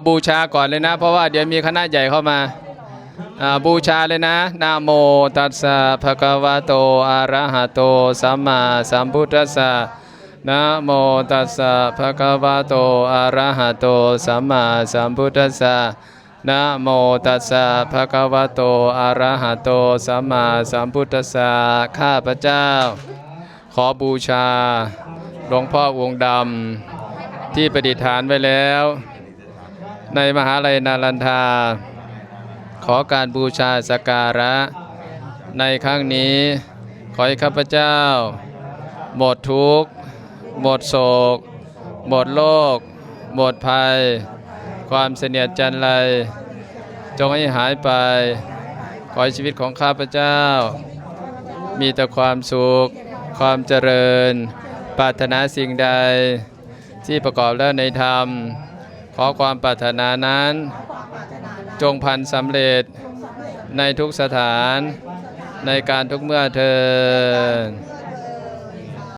บูชาก่อนเลยนะเพราะว่าเดี๋ยวมีคณะใหญ่เข้ามาบูชาเลยนะนะโมตัสสะภะคะวะโตอะระหะโตสัมมาสัมพุทธัสสะนะโมตัสสะภะคะวะโตอะระหะโตสัมมาสัมพุทธัสสะนะโมตัสสะภะคะวะโตอะระหะโตสัมมาสัมพุทธัสสะข้าพเจ้าขอบูชาหลวงพ่อองค์ดำที่ประดิษฐานไว้แล้วในมหาลัยนาลันทาขอการบูชาสักการะในครั้งนี้ขอให้ข้าพเจ้าหมดทุกข์หมดโศกหมดโรคหมดภัยความเสนียดจันไรจงให้หายไปขอให้ชีวิตของข้าพเจ้ามีแต่ความสุขความเจริญปรารถนาสิ่งใดที่ประกอบแล้วในธรรมขอความปรารถนานั้นจงพันสำเร็จในทุกสถานในการทุกเมื่อเทิน